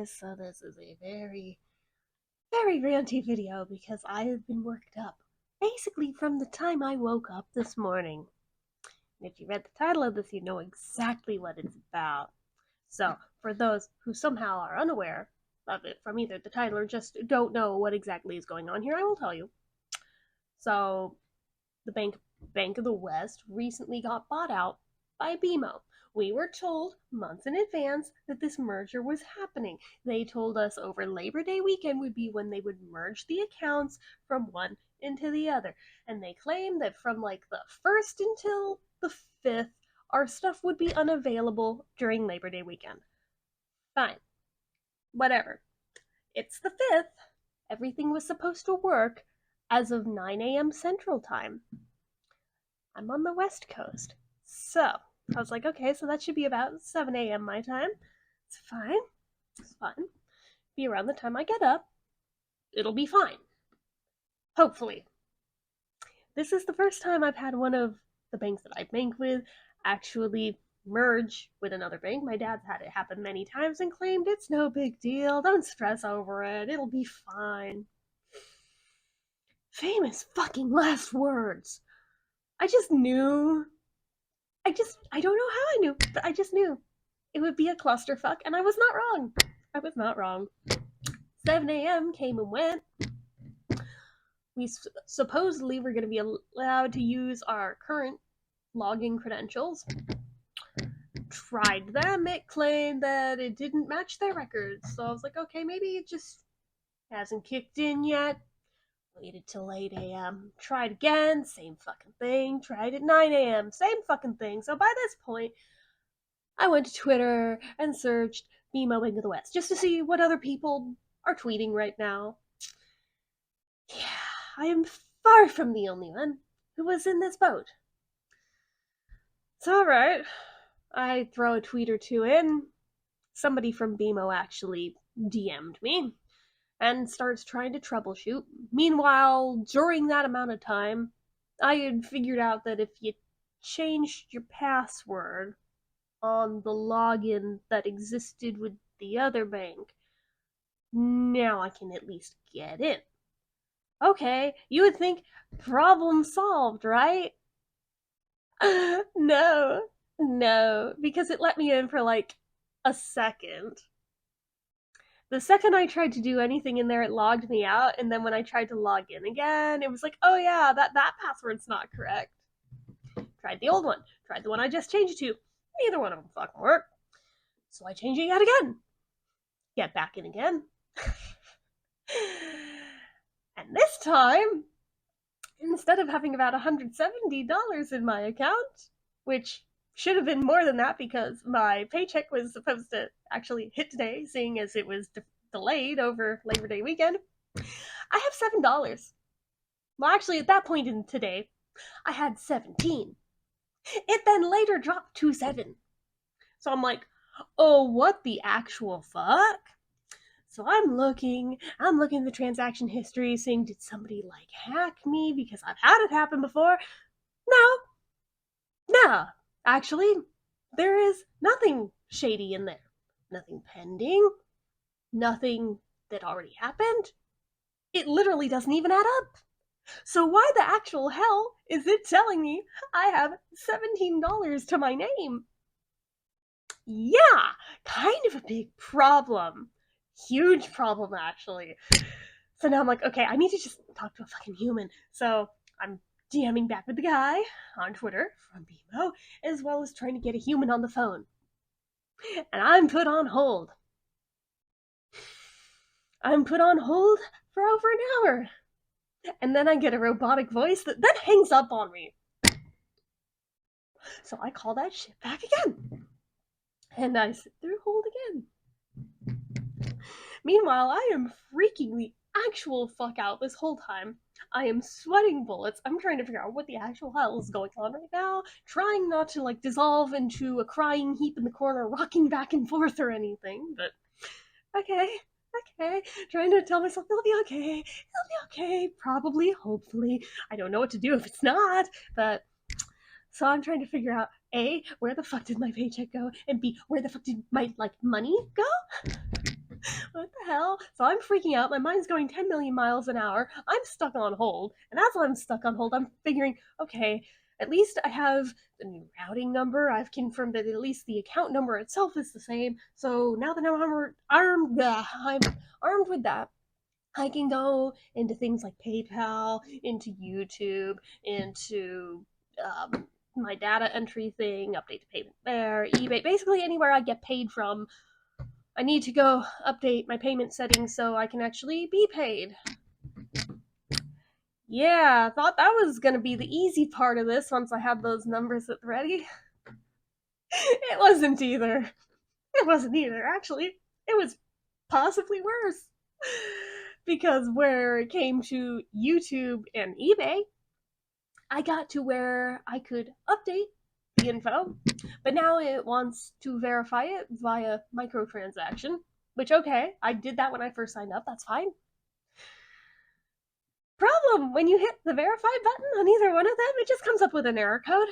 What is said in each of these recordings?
guys, so this is a very, very ranty video because I have been worked up basically from the time I woke up this morning. And if you read the title of this, you know exactly what it's about. So, for those who somehow are unaware of it from either the title or just don't know what exactly is going on here, I will tell you. So, the Bank of the West recently got bought out by BMO. We were told months in advance that this merger was happening. They told us over Labor Day weekend would be when they would merge the accounts from one into the other. And they claimed that from like the 1st until the 5th, our stuff would be unavailable during Labor Day weekend. Fine. Whatever. It's the 5th. Everything was supposed to work as of 9 a.m. Central Time. I'm on the West Coast. So, I was like, okay, so that should be about 7 a.m. my time. It's fine. It's fine. Be around the time I get up. It'll be fine. Hopefully. This is the first time I've had one of the banks that I bank with actually merge with another bank. My dad's had it happen many times and claimed it's no big deal. Don't stress over it. It'll be fine. Famous fucking last words. I just knew. I don't know how I knew, but I just knew. It would be a clusterfuck, and I was not wrong. I was not wrong. 7 a.m. came and went. We supposedly were going to be allowed to use our current login credentials. Tried them. It claimed that it didn't match their records. So I was like, okay, maybe it just hasn't kicked in yet. Waited till 8 a.m. Tried again, same fucking thing. Tried at 9 a.m. Same fucking thing. So by this point, I went to Twitter and searched BMO Bank of the West just to see what other people are tweeting right now. Yeah, I am far from the only one who was in this boat. It's alright. I throw a tweet or two in. Somebody from BMO actually DM'd me and starts trying to troubleshoot. Meanwhile, during that amount of time, I had figured out that if you changed your password on the login that existed with the other bank, now I can at least get in. Okay, you would think problem solved, right? No, because it let me in for like a second. The second I tried to do anything in there, it logged me out, and then when I tried to log in again, it was like, oh yeah, that password's not correct. Tried the old one. Tried the one I just changed to. Neither one of them fucking worked. So I changed it yet again. Get back in again. And this time, instead of having about $170 in my account, which should have been more than that because my paycheck was supposed to actually hit today, seeing as it was delayed over Labor Day weekend, I have $7. Well, actually, at that point in today, I had 17. It then later dropped to 7. So I'm like, oh, what the actual fuck? So I'm looking at the transaction history, seeing did somebody like hack me because I've had it happen before. No, actually, there is nothing shady in there. Nothing pending, nothing that already happened. It literally doesn't even add up. So why the actual hell is it telling me I have $17 to my name? Yeah, kind of a big problem. Huge problem, actually. So now I'm like, okay, I need to just talk to a fucking human. So I'm DMing back with the guy on Twitter from BMO, as well as trying to get a human on the phone. And I'm put on hold. I'm put on hold for over an hour. And then I get a robotic voice that then hangs up on me. So I call that shit back again. And I sit through hold again. Meanwhile, I am freaking the actual fuck out this whole time. I am sweating bullets. I'm trying to figure out what the actual hell is going on right now. Trying not to like dissolve into a crying heap in the corner, rocking back and forth or anything. But okay. Trying to tell myself it'll be okay. Probably, hopefully. I don't know what to do if it's not. But so I'm trying to figure out A, where the fuck did my paycheck go? And B, where the fuck did my like money go? What the hell? So I'm freaking out. My mind's going 10 million miles an hour. I'm stuck on hold. And as I'm stuck on hold, I'm figuring, okay, at least I have the new routing number. I've confirmed that at least the account number itself is the same. So now that I'm armed with that, I can go into things like PayPal, into YouTube, into my data entry thing, update the payment there, eBay, basically anywhere I get paid from. I need to go update my payment settings so I can actually be paid. Yeah, I thought that was going to be the easy part of this once I had those numbers ready. It wasn't either. It wasn't either, actually. It was possibly worse. Because where it came to YouTube and eBay, I got to where I could update the info, but now it wants to verify it via microtransaction, which, okay, I did that when I first signed up, that's fine. Problem, when you hit the verify button on either one of them, it just comes up with an error code.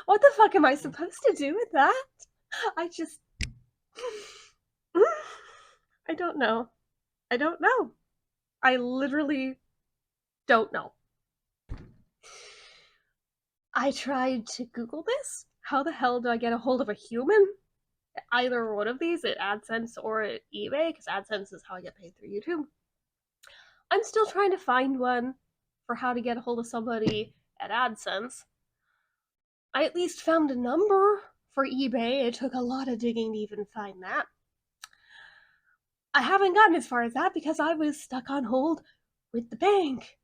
What the fuck am I supposed to do with that? I just... I don't know. I don't know. I literally don't know. I tried to Google this. How the hell do I get a hold of a human? Either one of these, at AdSense or at eBay, because AdSense is how I get paid through YouTube. I'm still trying to find one for how to get a hold of somebody at AdSense. I at least found a number for eBay. It took a lot of digging to even find that. I haven't gotten as far as that because I was stuck on hold with the bank.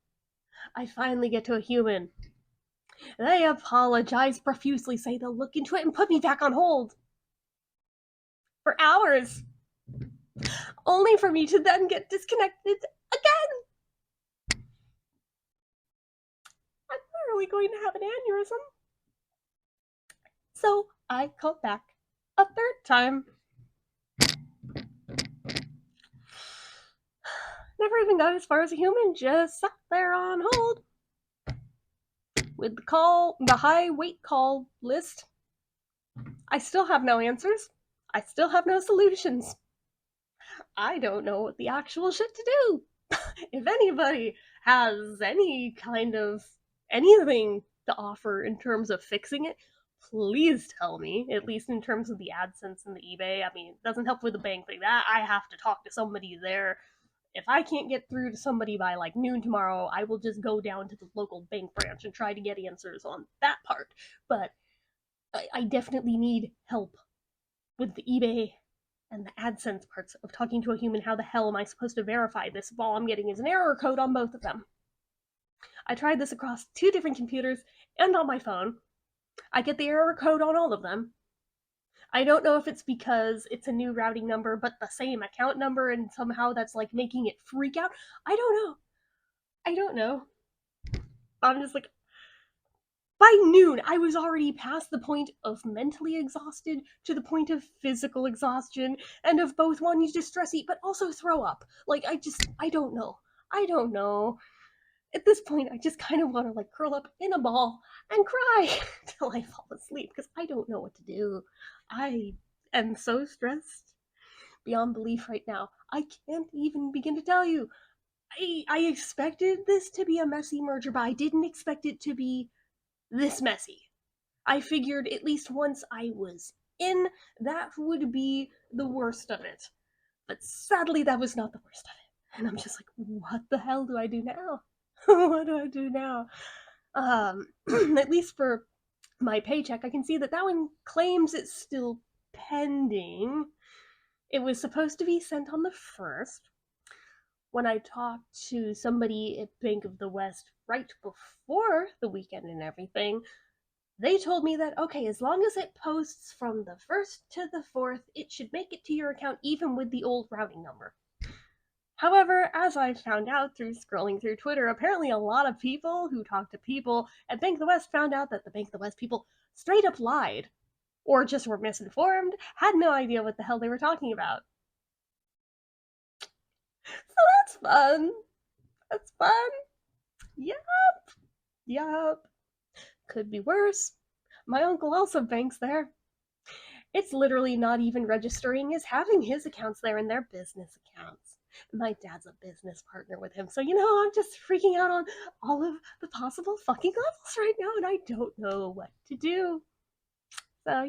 I finally get to a human. They apologize profusely, say they'll look into it and put me back on hold for hours, only for me to then get disconnected again. I'm literally going to have an aneurysm. So I called back a third time. Never even got as far as a human, just sat there on hold with the high wait call list. I still have no answers. I still have no solutions. I don't know what the actual shit to do. If anybody has any kind of anything to offer in terms of fixing it, please tell me, at least in terms of the AdSense and the eBay. I mean, it doesn't help with the bank thing. That I have to talk to somebody there. If I can't get through to somebody by like noon tomorrow, I will just go down to the local bank branch and try to get answers on that part. But I definitely need help with the eBay and the AdSense parts of talking to a human. How the hell am I supposed to verify this if all I'm getting is an error code on both of them? I tried this across 2 different computers and on my phone. I get the error code on all of them. I don't know if it's because it's a new routing number but the same account number and somehow that's like making it freak out. I don't know. I'm just like, by noon, I was already past the point of mentally exhausted to the point of physical exhaustion and of both wanting to stress eat but also throw up. Like, I don't know. I don't know. At this point, I just kind of want to like curl up in a ball and cry till I fall asleep because I don't know what to do. I am so stressed beyond belief right now. I can't even begin to tell you. I expected this to be a messy merger, but I didn't expect it to be this messy. I figured at least once I was in, that would be the worst of it. But sadly, that was not the worst of it. And I'm just like, what the hell do I do now? What do I do now? At least for my paycheck, I can see that that one claims it's still pending. It was supposed to be sent on the 1st. When I talked to somebody at Bank of the West right before the weekend and everything, they told me that, okay, as long as it posts from the 1st to the 4th, it should make it to your account even with the old routing number. However, as I found out through scrolling through Twitter, apparently a lot of people who talk to people at Bank of the West found out that the Bank of the West people straight up lied, or just were misinformed, had no idea what the hell they were talking about. So that's fun. That's fun. Yup. Could be worse. My uncle also banks there. It's literally not even registering as having his accounts there in their business accounts. My dad's a business partner with him, so I'm just freaking out on all of the possible fucking levels right now, and I don't know what to do. So,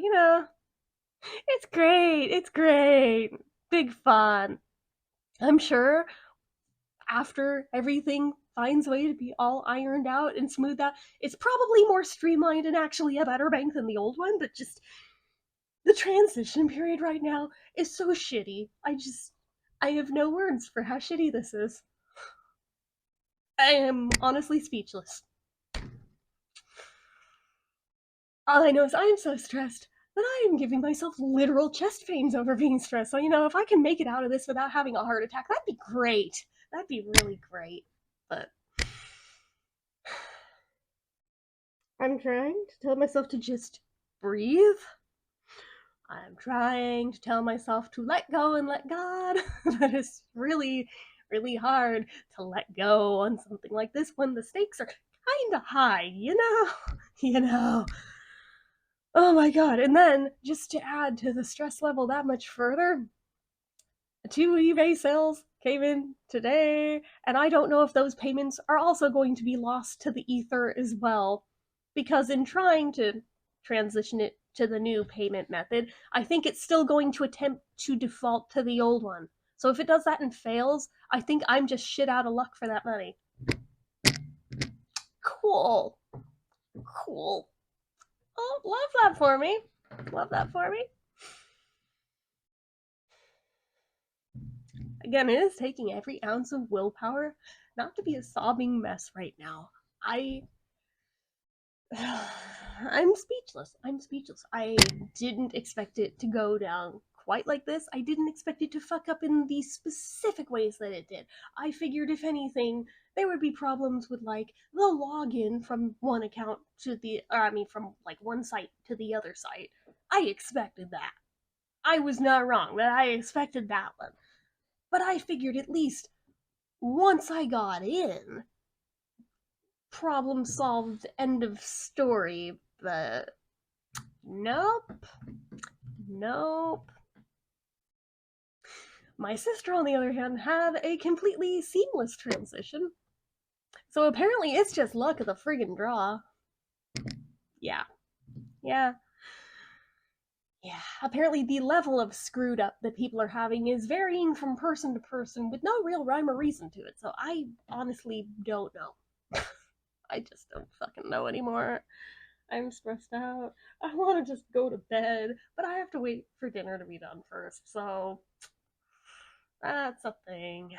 it's great. It's great. Big fun. I'm sure after everything finds a way to be all ironed out and smoothed out, it's probably more streamlined and actually a better bank than the old one, but just the transition period right now is so shitty. I have no words for how shitty this is. I am honestly speechless. All I know is I am so stressed that I am giving myself literal chest pains over being stressed. So, if I can make it out of this without having a heart attack, that'd be great. That'd be really great. But I'm trying to tell myself to just breathe. I'm trying to tell myself to let go and let God. But it's really, really hard to let go on something like this when the stakes are kind of high, You know. Oh my god. And then, just to add to the stress level that much further, 2 eBay sales came in today, and I don't know if those payments are also going to be lost to the ether as well. Because in trying to transition it to the new payment method, I think it's still going to attempt to default to the old one. So if it does that and fails, I think I'm just shit out of luck for that money. Cool. Cool. Oh, love that for me. Love that for me. Again, it is taking every ounce of willpower not to be a sobbing mess right now. I I'm speechless. I'm speechless. I didn't expect it to go down quite like this. I didn't expect it to fuck up in the specific ways that it did. I figured if anything, there would be problems with like the login from one account to from like one site to the other site. I expected that. I was not wrong, but I expected that one. But I figured at least once I got in, problem solved, end of story. But nope. Nope. My sister, on the other hand, had a completely seamless transition. So apparently it's just luck of the friggin' draw. Yeah. Yeah. Yeah. Apparently the level of screwed up that people are having is varying from person to person with no real rhyme or reason to it. So I honestly don't know. I just don't fucking know anymore. I'm stressed out. I want to just go to bed, but I have to wait for dinner to be done first. So that's a thing.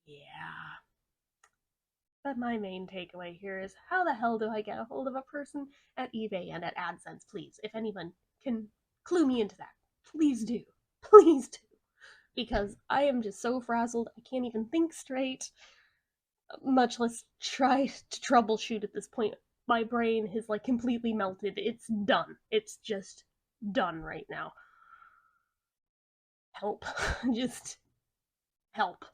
Yeah. But my main takeaway here is how the hell do I get a hold of a person at eBay and at AdSense, please? If anyone can clue me into that, please do. Please do. Because I am just so frazzled, I can't even think straight, much less try to troubleshoot at this point. My brain has like completely melted. It's done. It's just done right now. Help. Just help.